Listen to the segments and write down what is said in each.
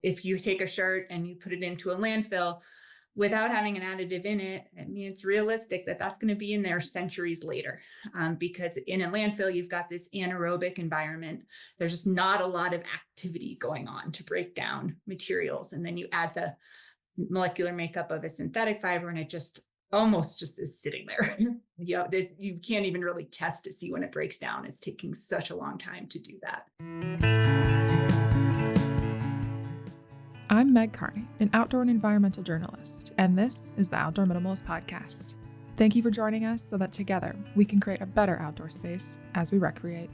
if you take a shirt and you put it into a landfill without having an additive in it, I mean, it's realistic that that's going to be in there centuries later, because in a landfill, you've got this anaerobic environment. There's just not a lot of activity going on to break down materials. And then you add the molecular makeup of a synthetic fiber and it just almost just is sitting there. You can't even really test to see when it breaks down. It's taking such a long time to do that. I'm Meg Carney, an outdoor and environmental journalist, and this is the Outdoor Minimalist podcast. Thank you for joining us so that together we can create a better outdoor space as we recreate.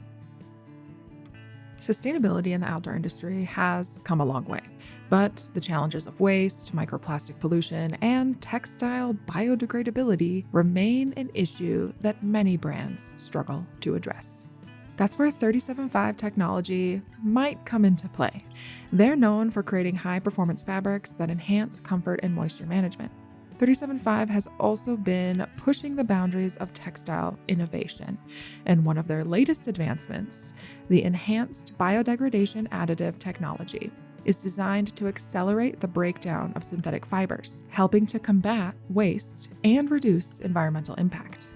Sustainability in the outdoor industry has come a long way, but the challenges of waste, microplastic pollution, and textile biodegradability remain an issue that many brands struggle to address. That's where 37.5 technology might come into play. They're known for creating high-performance fabrics that enhance comfort and moisture management. 37.5 has also been pushing the boundaries of textile innovation, and one of their latest advancements, the Enhanced Biodegradation Additive technology, is designed to accelerate the breakdown of synthetic fibers, helping to combat waste and reduce environmental impact.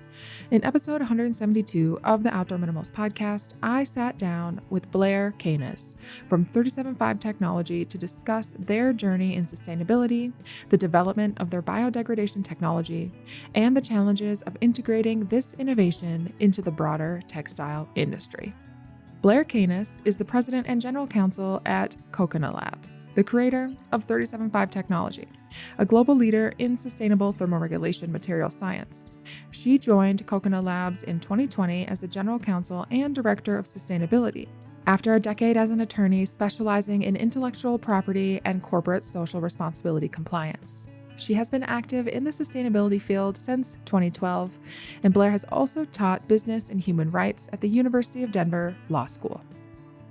In episode 172 of the Outdoor Minimalist podcast, I sat down with Blair Kanis from 37.5 Technology to discuss their journey in sustainability, the development of their biodegradation technology, and the challenges of integrating this innovation into the broader textile industry. Blair Kanis is the president and general counsel at Coconut Labs, the creator of 37.5 Technology, a global leader in sustainable thermoregulation material science. She joined Coconut Labs in 2020 as the general counsel and director of sustainability, after a decade as an attorney specializing in intellectual property and corporate social responsibility compliance. She has been active in the sustainability field since 2012, and Blair has also taught business and human rights at the University of Denver Law School.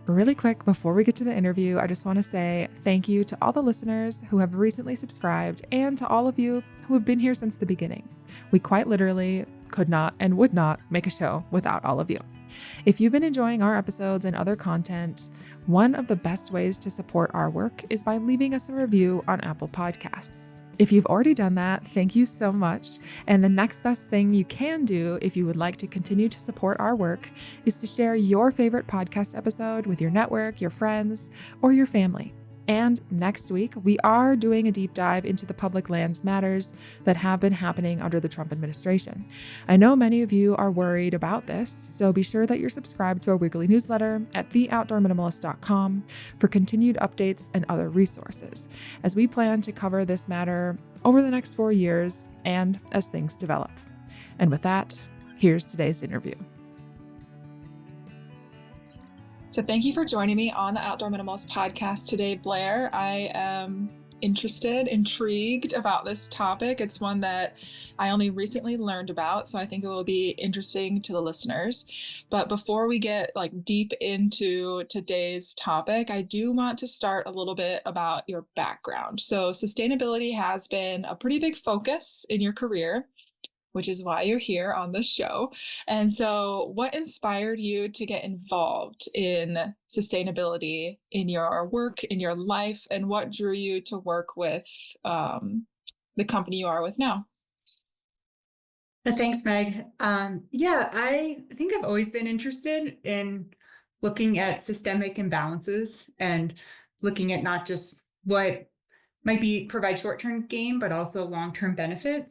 Really quick, before we get to the interview, I just want to say thank you to all the listeners who have recently subscribed and to all of you who have been here since the beginning. We quite literally could not and would not make a show without all of you. If you've been enjoying our episodes and other content, one of the best ways to support our work is by leaving us a review on Apple Podcasts. If you've already done that, thank you so much. And the next best thing you can do if you would like to continue to support our work is to share your favorite podcast episode with your network, your friends, or your family. And next week, we are doing a deep dive into the public lands matters that have been happening under the Trump administration. I know many of you are worried about this, so be sure that you're subscribed to our weekly newsletter at theoutdoorminimalist.com for continued updates and other resources, as we plan to cover this matter over the next 4 years and as things develop. And with that, here's today's interview. So thank you for joining me on the Outdoor Minimalist podcast today, Blair. I am intrigued about this topic. It's one that I only recently learned about, so I think it will be interesting to the listeners. But before we get deep into today's topic, I do want to start a little bit about your background. So sustainability has been a pretty big focus in your career, which is why you're here on this show. And so what inspired you to get involved in sustainability in your work, in your life, and what drew you to work with the company you are with now? Thanks, Meg. I think I've always been interested in looking at systemic imbalances and looking at not just what might provide short-term gain, but also long-term benefit.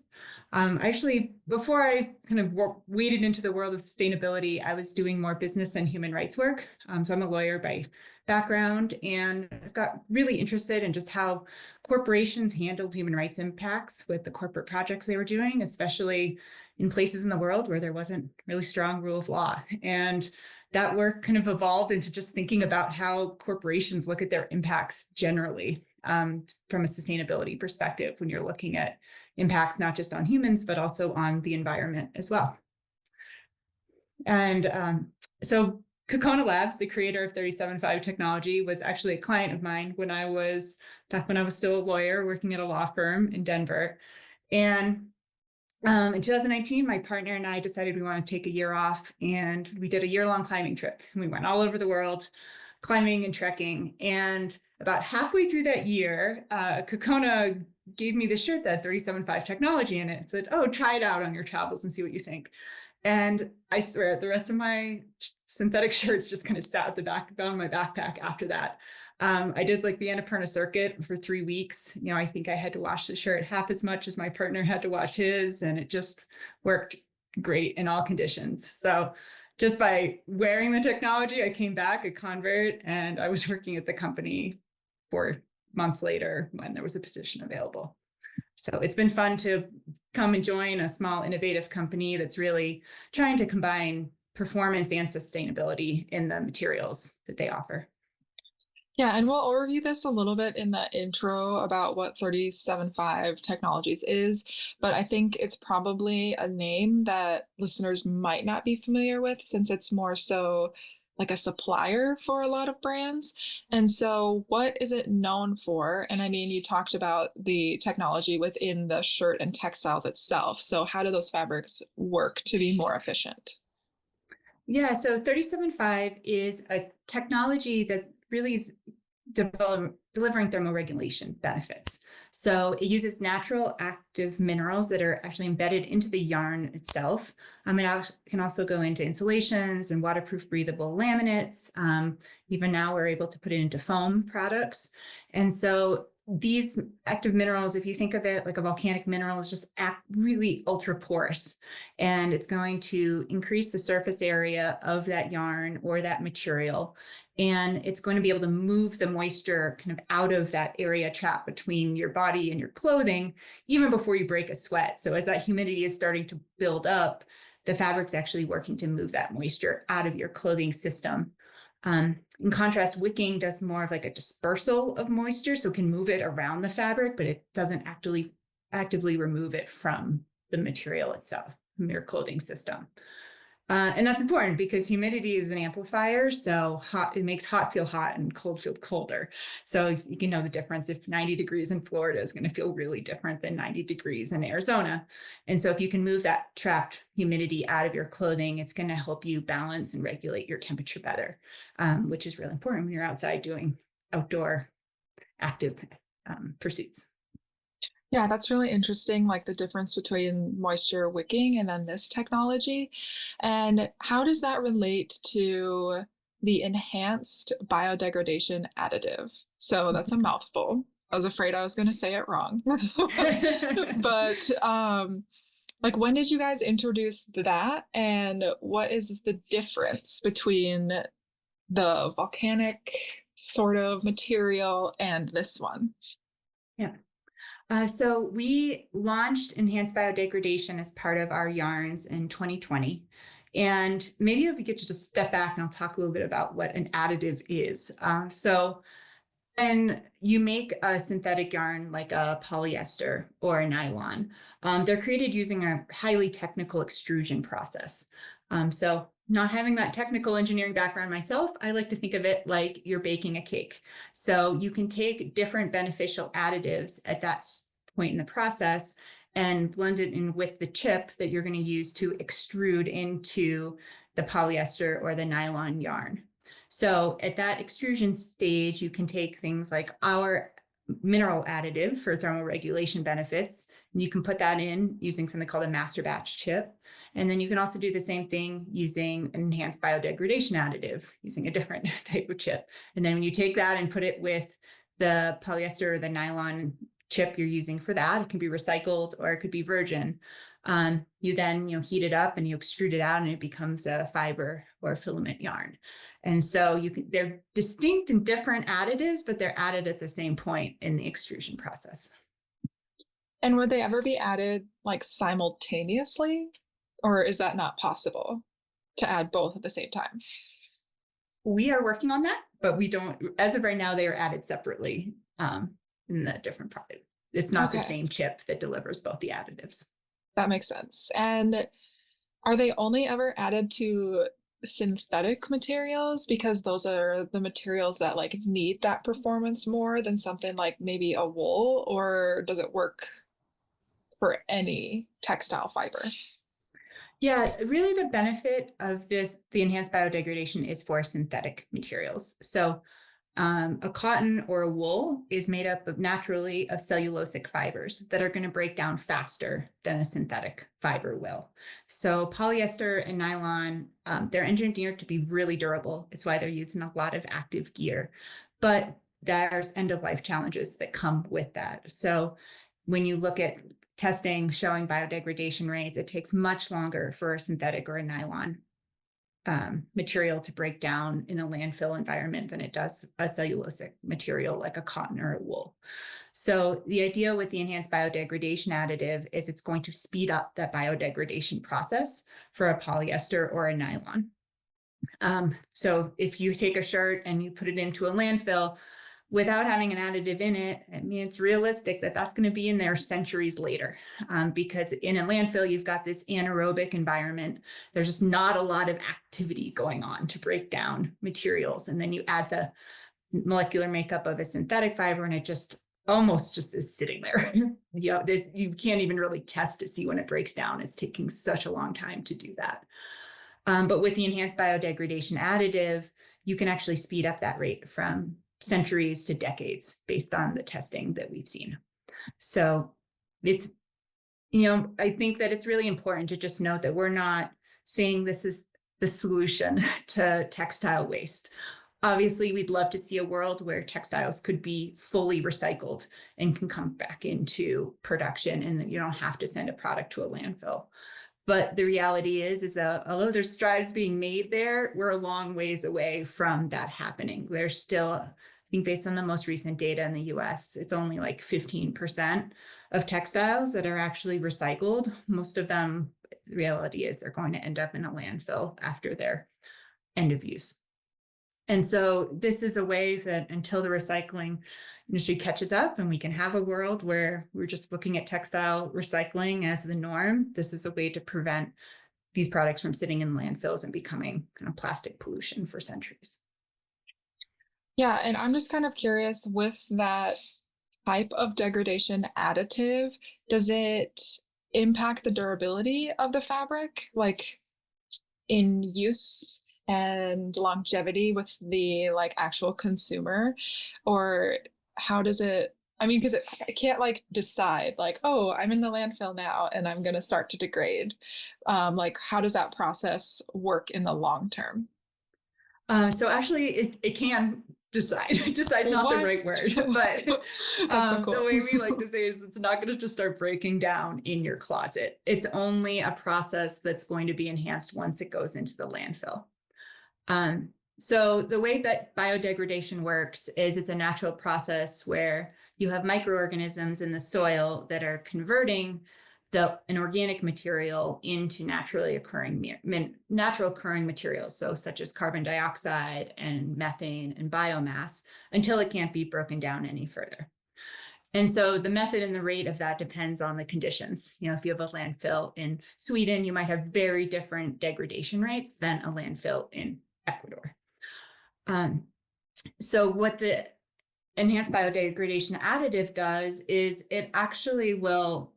Actually, before I kind of waded into the world of sustainability, I was doing more business and human rights work. So I'm a lawyer by background, and I've got really interested in just how corporations handled human rights impacts with the corporate projects they were doing, especially in places in the world where there wasn't really strong rule of law. And that work kind of evolved into just thinking about how corporations look at their impacts generally. From a sustainability perspective, when you're looking at impacts not just on humans, but also on the environment as well. And so Coconut Labs, the creator of 37.5 Technology, was actually a client of mine when I was still a lawyer working at a law firm in Denver. And in 2019, my partner and I decided we want to take a year off, and we did a year-long climbing trip. And we went all over the world climbing and trekking. And about halfway through that year, Kokona gave me the shirt that had 37.5 technology in it and said, oh, try it out on your travels and see what you think. And I swear the rest of my synthetic shirts just kind of sat at the back of my backpack after that. I did like the Annapurna circuit for 3 weeks. I think I had to wash the shirt half as much as my partner had to wash his, and it just worked great in all conditions. So just by wearing the technology, I came back a convert, and I was working at the company 4 months later when there was a position available. So it's been fun to come and join a small innovative company that's really trying to combine performance and sustainability in the materials that they offer. Yeah, and we'll overview this a little bit in the intro about what 37.5 Technologies is, but I think it's probably a name that listeners might not be familiar with since it's more so like a supplier for a lot of brands. And so what is it known for? And I mean, you talked about the technology within the shirt and textiles itself. So how do those fabrics work to be more efficient? Yeah, so 37.5 is a technology that really is delivering thermoregulation benefits. So it uses natural active minerals that are actually embedded into the yarn itself. It can also go into insulations and waterproof breathable laminates. Even now we're able to put it into foam products. And so these active minerals, if you think of it like a volcanic mineral, is just really ultra porous, and it's going to increase the surface area of that yarn or that material. And it's going to be able to move the moisture kind of out of that area trapped between your body and your clothing, even before you break a sweat. So as that humidity is starting to build up, the fabric's actually working to move that moisture out of your clothing system. In contrast, wicking does more of like a dispersal of moisture, so it can move it around the fabric, but it doesn't actively remove it from the material itself, from your clothing system. And that's important because humidity is an amplifier. So it makes hot feel hot and cold feel colder. So you can know the difference. If 90 degrees in Florida is going to feel really different than 90 degrees in Arizona. And so if you can move that trapped humidity out of your clothing, it's going to help you balance and regulate your temperature better, which is really important when you're outside doing outdoor active pursuits. Yeah, that's really interesting, like the difference between moisture wicking and then this technology. And how does that relate to the Enhanced Biodegradation Additive? So that's a mouthful. I was afraid I was going to say it wrong. But like when did you guys introduce that? And what is the difference between the volcanic sort of material and this one? Yeah. So we launched Enhanced Biodegradation as part of our yarns in 2020. And maybe if we could just step back and I'll talk a little bit about what an additive is. So when you make a synthetic yarn like a polyester or a nylon, they're created using a highly technical extrusion process. So not having that technical engineering background myself, I like to think of it like you're baking a cake. So you can take different beneficial additives at that point in the process and blend it in with the chip that you're going to use to extrude into the polyester or the nylon yarn. So at that extrusion stage, you can take things like our mineral additive for thermoregulation benefits, and you can put that in using something called a master batch chip. And then you can also do the same thing using an enhanced biodegradation additive, using a different type of chip. And then when you take that and put it with the polyester or the nylon chip you're using for that, it can be recycled or it could be virgin. You then heat it up and you extrude it out and it becomes a fiber or filament yarn. And so they're distinct and different additives, but they're added at the same point in the extrusion process. And would they ever be added like simultaneously, or is that not possible to add both at the same time? We are working on that, but we don't, as of right now, they are added separately in the different products. It's not the same chip that delivers both the additives. That makes sense. And are they only ever added to synthetic materials because those are the materials that like need that performance more than something like maybe a wool, or does it work for any textile fiber? Yeah, really the benefit of the enhanced biodegradation is for synthetic materials. So A cotton or a wool is made up of naturally of cellulosic fibers that are going to break down faster than a synthetic fiber will. So polyester and nylon, they're engineered to be really durable. It's why they're used in a lot of active gear, but there's end of life challenges that come with that. So when you look at testing showing biodegradation rates, it takes much longer for a synthetic or a nylon material to break down in a landfill environment than it does a cellulosic material like a cotton or a wool. So the idea with the enhanced biodegradation additive is it's going to speed up that biodegradation process for a polyester or a nylon. So if you take a shirt and you put it into a landfill, without having an additive in it, I mean, it's realistic that that's going to be in there centuries later, because in a landfill, you've got this anaerobic environment. There's just not a lot of activity going on to break down materials. And then you add the molecular makeup of a synthetic fiber and it just almost just is sitting there. You can't even really test to see when it breaks down. It's taking such a long time to do that. But with the enhanced biodegradation additive, you can actually speed up that rate from centuries to decades based on the testing that we've seen. So it's, I think that it's really important to just note that we're not saying this is the solution to textile waste. Obviously, we'd love to see a world where textiles could be fully recycled and can come back into production and that you don't have to send a product to a landfill. But the reality is that although there's strides being made there, we're a long ways away from that happening. There's still, I think based on the most recent data in the US, it's only like 15% of textiles that are actually recycled. Most of them, the reality is they're going to end up in a landfill after their end of use. And so this is a way that until the recycling industry catches up and we can have a world where we're just looking at textile recycling as the norm, this is a way to prevent these products from sitting in landfills and becoming kind of plastic pollution for centuries. Yeah, and I'm just kind of curious with that type of degradation additive, does it impact the durability of the fabric, like in use and longevity with the like actual consumer? Or how does it, I mean, because I can't like decide like, oh, I'm in the landfill now and I'm going to start to degrade. Like, how does that process work in the long term? So actually it can decide. Decide's not the right word, but That's so cool. the way we like to say is it's not going to just start breaking down in your closet. It's only a process that's going to be enhanced once it goes into the landfill. So the way that biodegradation works is it's a natural process where you have microorganisms in the soil that are converting an organic material into naturally occurring materials, so such as carbon dioxide and methane and biomass, until it can't be broken down any further. And so the method and the rate of that depends on the conditions. If you have a landfill in Sweden, you might have very different degradation rates than a landfill in Ecuador. So what the enhanced biodegradation additive does is it actually will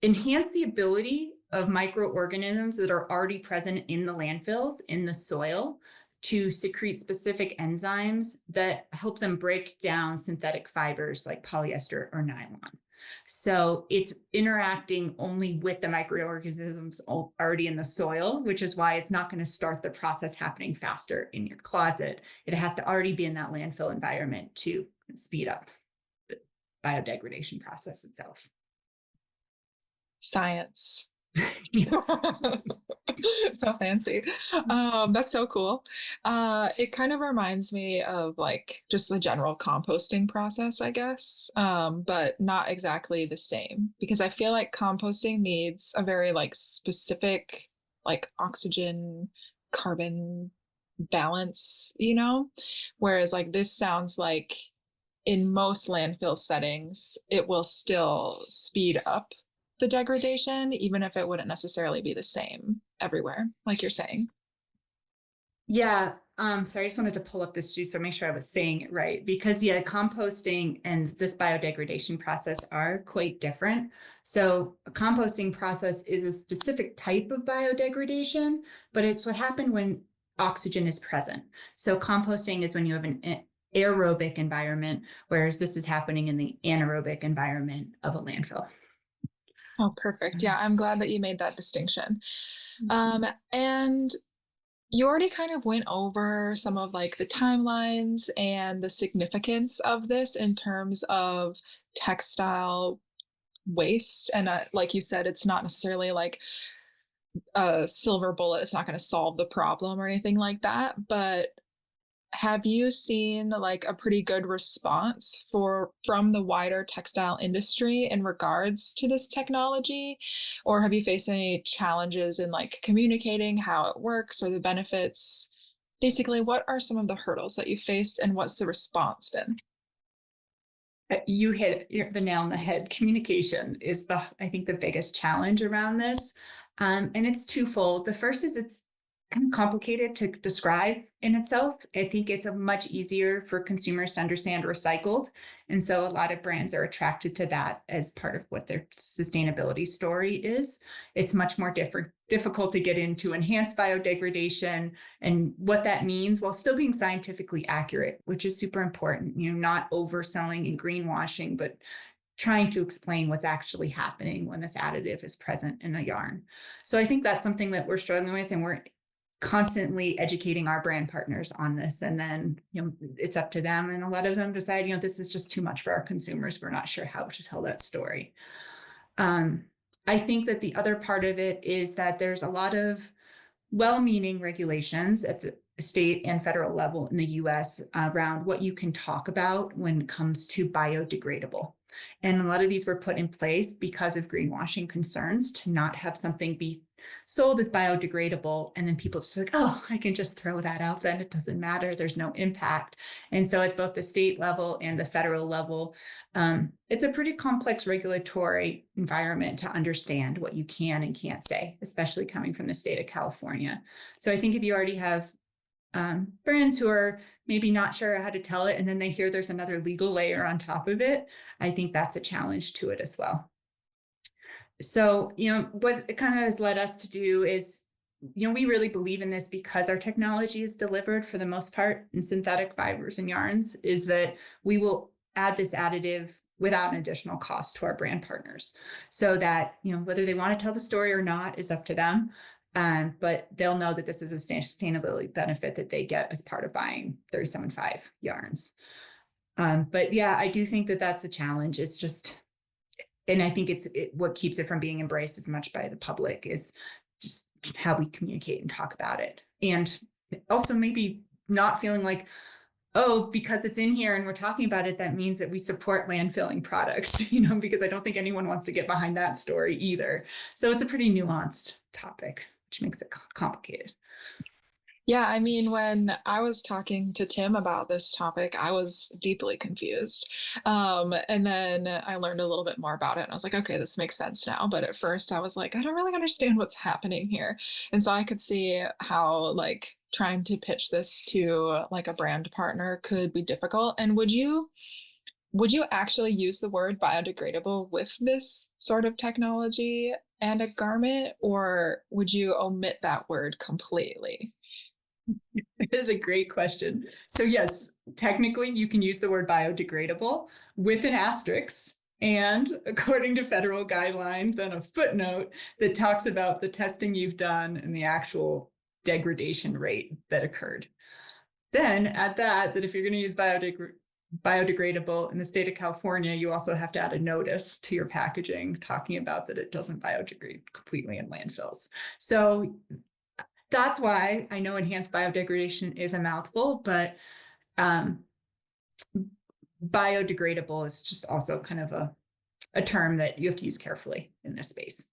enhance the ability of microorganisms that are already present in the landfills, in the soil, to secrete specific enzymes that help them break down synthetic fibers like polyester or nylon. So it's interacting only with the microorganisms already in the soil, which is why it's not going to start the process happening faster in your closet. It has to already be in that landfill environment to speed up the biodegradation process itself. Science. Yes. So fancy. That's so cool. It kind of reminds me of like just the general composting process, I guess, but not exactly the same, because I feel like composting needs a very like specific like oxygen carbon balance, whereas like this sounds like in most landfill settings it will still speed up the degradation, even if it wouldn't necessarily be the same everywhere, like you're saying. Yeah. So I just wanted to pull up this juice or make sure I was saying it right, because composting and this biodegradation process are quite different. So a composting process is a specific type of biodegradation, but it's what happened when oxygen is present. So composting is when you have an aerobic environment, whereas this is happening in the anaerobic environment of a landfill. Oh, perfect. Yeah, I'm glad that you made that distinction. And you already kind of went over some of like the timelines and the significance of this in terms of textile waste. And like you said, it's not necessarily like a silver bullet. It's not going to solve the problem or anything like that. But have you seen like a pretty good response from the wider textile industry in regards to this technology? Or have you faced any challenges in like communicating how it works or the benefits? Basically, what are some of the hurdles that you faced and what's the response been? You hit the nail on the head. Communication is I think the biggest challenge around this. And it's twofold. The first is it's kind of complicated to describe in itself. I think it's a much easier for consumers to understand recycled. And so a lot of brands are attracted to that as part of what their sustainability story is. It's much more difficult to get into enhanced biodegradation and what that means while still being scientifically accurate, which is super important, not overselling and greenwashing, but trying to explain what's actually happening when this additive is present in the yarn. So I think that's something that we're struggling with, and we're constantly educating our brand partners on this. And then, it's up to them. And a lot of them decide, this is just too much for our consumers. We're not sure how to tell that story. I think that the other part of it is that there's a lot of well-meaning regulations at the state and federal level in the US around what you can talk about when it comes to biodegradable. And a lot of these were put in place because of greenwashing concerns to not have something be sold as biodegradable. And then people just like, oh, I can just throw that out. Then it doesn't matter. There's no impact. And so at both the state level and the federal level, it's a pretty complex regulatory environment to understand what you can and can't say, especially coming from the state of California. So I think if you already have brands who are maybe not sure how to tell it, and then they hear there's another legal layer on top of it, I think that's a challenge to it as well. So, what it kind of has led us to do is, we really believe in this because our technology is delivered for the most part in synthetic fibers and yarns, is that we will add this additive without an additional cost to our brand partners, so that, whether they want to tell the story or not is up to them. But they'll know that this is a sustainability benefit that they get as part of buying 37.5 yarns. But yeah, I do think that that's a challenge. It's just, and I think what keeps it from being embraced as much by the public is just how we communicate and talk about it. And also maybe not feeling like, oh, because it's in here and we're talking about it, that means that we support landfilling products, because I don't think anyone wants to get behind that story either. So it's a pretty nuanced topic, which makes it complicated. Yeah, I mean, when I was talking to Tim about this topic, I was deeply confused. And then I learned a little bit more about it and I was like, okay, this makes sense now. But at first I was like, I don't really understand what's happening here. And so I could see how like trying to pitch this to like a brand partner could be difficult. And would you actually use the word biodegradable with this sort of technology and a garment, or would you omit that word completely? It is a great question. So yes, technically you can use the word biodegradable with an asterisk, and according to federal guideline, then a footnote that talks about the testing you've done and the actual degradation rate that occurred. Then add that if you're going to use biodegradable in the state of California, you also have to add a notice to your packaging talking about that it doesn't biodegrade completely in landfills. So that's why I know enhanced biodegradation is a mouthful, but biodegradable is just also kind of a term that you have to use carefully in this space.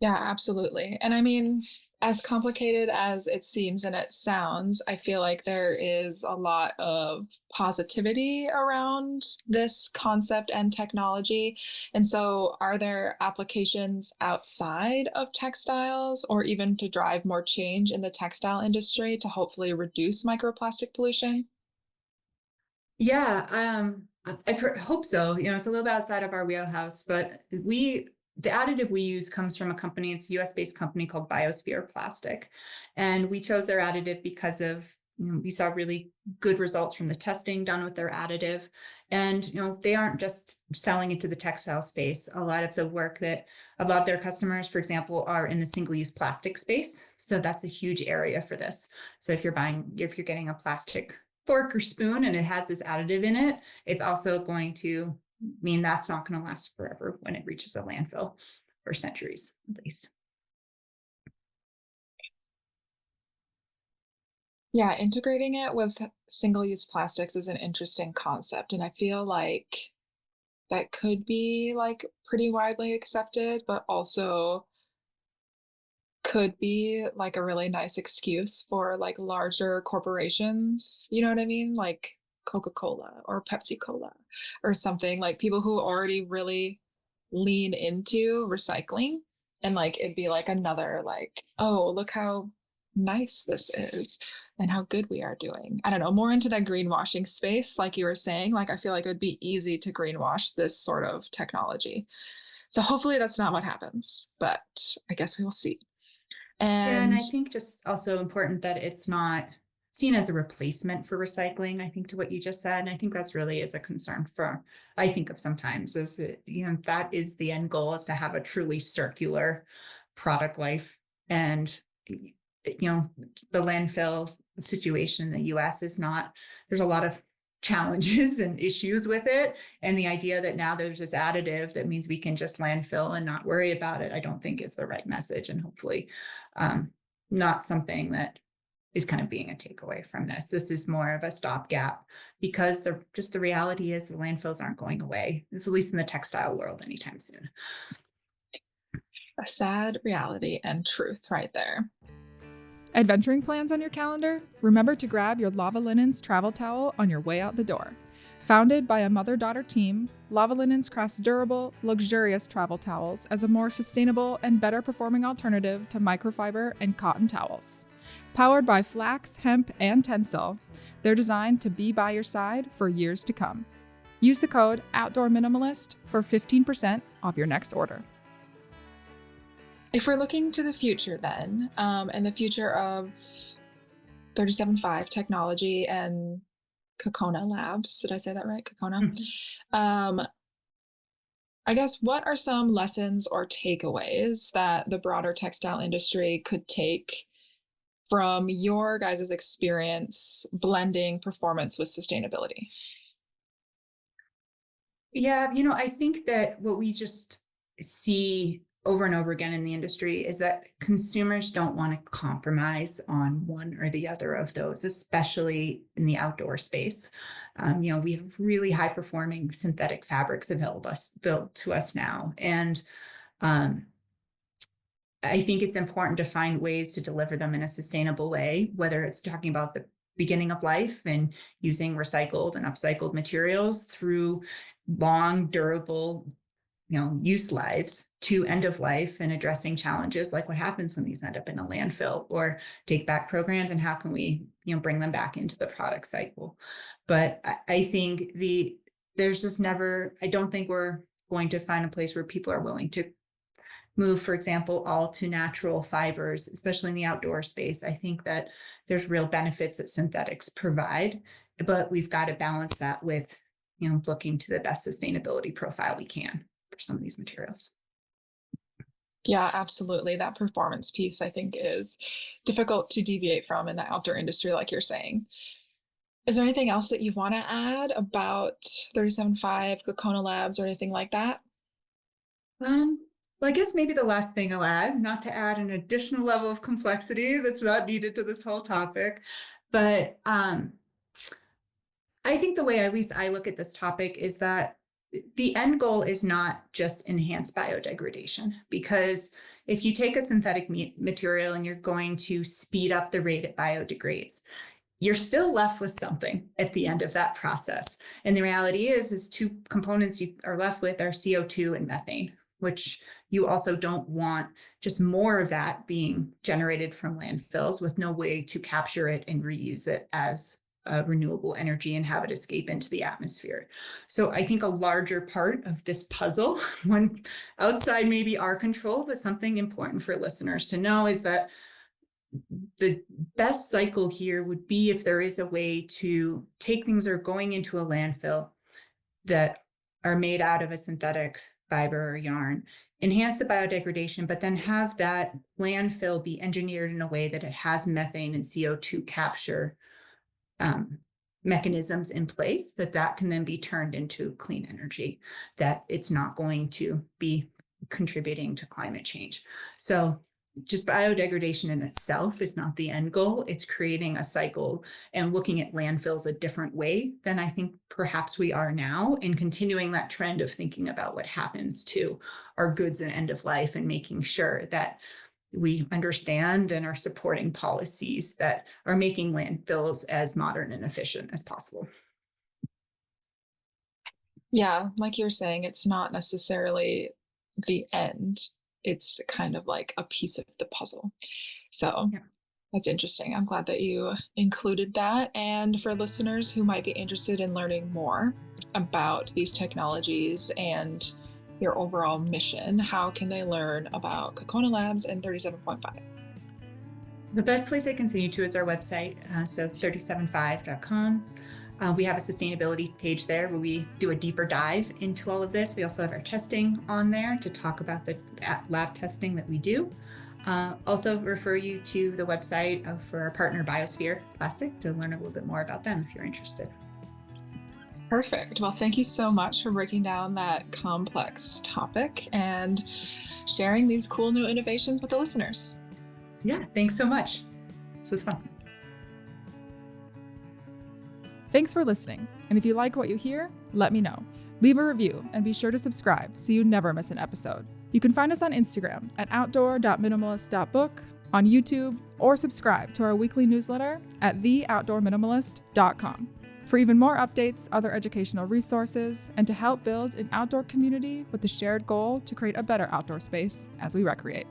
Yeah, absolutely. And I mean, as complicated as it seems and it sounds, I feel like there is a lot of positivity around this concept and technology. And so, are there applications outside of textiles or even to drive more change in the textile industry to hopefully reduce microplastic pollution? Yeah, I hope so. It's a little bit outside of our wheelhouse, but we the additive we use comes from a company, it's a US-based company called Biosphere Plastic. And we chose their additive because of, we saw really good results from the testing done with their additive. And, they aren't just selling it to the textile space. A lot of the work that a lot of their customers, for example, are in the single-use plastic space. So that's a huge area for this. So if you're getting a plastic fork or spoon and it has this additive in it, it's also going to mean that's not going to last forever when it reaches a landfill, for centuries at least. Yeah, integrating it with single-use plastics is an interesting concept, and I feel like that could be like pretty widely accepted, but also could be like a really nice excuse for like larger corporations, you know what I mean? Like Coca-Cola or Pepsi-Cola or something, like people who already really lean into recycling, and like it'd be like another like, oh, look how nice this is and how good we are doing. I don't know, more into that greenwashing space, like you were saying. Like I feel like it would be easy to greenwash this sort of technology. So hopefully that's not what happens, but I guess we will see. Yeah, and And I think just also important that it's not seen as a replacement for recycling, I think, to what you just said. And I think that's really is a concern for, I think of sometimes is that, that is the end goal, is to have a truly circular product life. And, the landfill situation in the US is not, there's a lot of challenges and issues with it. And the idea that now there's this additive that means we can just landfill and not worry about it, I don't think is the right message. And hopefully not something that is kind of being a takeaway from this. This is more of a stopgap because the reality is the landfills aren't going away, at least in the textile world, anytime soon. a sad reality and truth right there. Adventuring plans on your calendar? Remember to grab your Lava Linens travel towel on your way out the door. Founded by a mother-daughter team, Lava Linens crafts durable, luxurious travel towels as a more sustainable and better performing alternative to microfiber and cotton towels. Powered by flax, hemp, and tencel, they're designed to be by your side for years to come. Use the code Outdoor Minimalist for 15% off your next order. If we're looking to the future then, and the future of 37.5 technology and Kokona Labs, did I say that right? Kokona? I guess, what are some lessons or takeaways that the broader textile industry could take from your guys' experience blending performance with sustainability? Yeah, I think that what we just see over and over again in the industry is that consumers don't want to compromise on one or the other of those, especially in the outdoor space. We have really high performing synthetic fabrics built to us now. And I think it's important to find ways to deliver them in a sustainable way, whether it's talking about the beginning of life and using recycled and upcycled materials through long, durable use lives to end of life and addressing challenges like what happens when these end up in a landfill, or take back programs and how can we, bring them back into the product cycle. But I think there's just never, I don't think we're going to find a place where people are willing to move, for example, all to natural fibers, especially in the outdoor space. I think that there's real benefits that synthetics provide, but we've got to balance that with, looking to the best sustainability profile we can for some of these materials. Yeah, absolutely. That performance piece, I think, is difficult to deviate from in the outdoor industry, like you're saying. Is there anything else that you want to add about 37.5, Kokona Labs, or anything like that? Well, I guess maybe the last thing I'll add, not to add an additional level of complexity that's not needed to this whole topic, but I think the way at least I look at this topic is that the end goal is not just enhanced biodegradation, because if you take a synthetic material and you're going to speed up the rate it biodegrades, you're still left with something at the end of that process. And the reality is two components you are left with are CO2 and methane, which you also don't want just more of that being generated from landfills with no way to capture it and reuse it as renewable energy and have it escape into the atmosphere. So I think a larger part of this puzzle, one outside maybe our control, but something important for listeners to know, is that the best cycle here would be if there is a way to take things that are going into a landfill that are made out of a synthetic fiber or yarn, enhance the biodegradation, but then have that landfill be engineered in a way that it has methane and CO2 capture mechanisms in place, that can then be turned into clean energy, that it's not going to be contributing to climate change. So just biodegradation in itself is not the end goal. It's creating a cycle and looking at landfills a different way than I think perhaps we are now, and continuing that trend of thinking about what happens to our goods at end of life, and making sure that we understand and are supporting policies that are making landfills as modern and efficient as possible. Yeah, like you're saying, it's not necessarily the end. It's kind of like a piece of the puzzle. So Yeah. that's interesting. I'm glad that you included that. And for listeners who might be interested in learning more about these technologies and your overall mission, how can they learn about Kokona Labs and 37.5? The best place they can send you to is our website, so 37.5.com. We have a sustainability page there where we do a deeper dive into all of this. We also have our testing on there to talk about the lab testing that we do. Also refer you to the website for our partner Biosphere Plastic to learn a little bit more about them if you're interested. Perfect. Well, thank you so much for breaking down that complex topic and sharing these cool new innovations with the listeners. Yeah, thanks so much. This was fun. Thanks for listening. And if you like what you hear, let me know. Leave a review and be sure to subscribe so you never miss an episode. You can find us on Instagram at outdoor.minimalist.book, on YouTube, or subscribe to our weekly newsletter at theoutdoorminimalist.com. For even more updates, other educational resources, and to help build an outdoor community with the shared goal to create a better outdoor space as we recreate.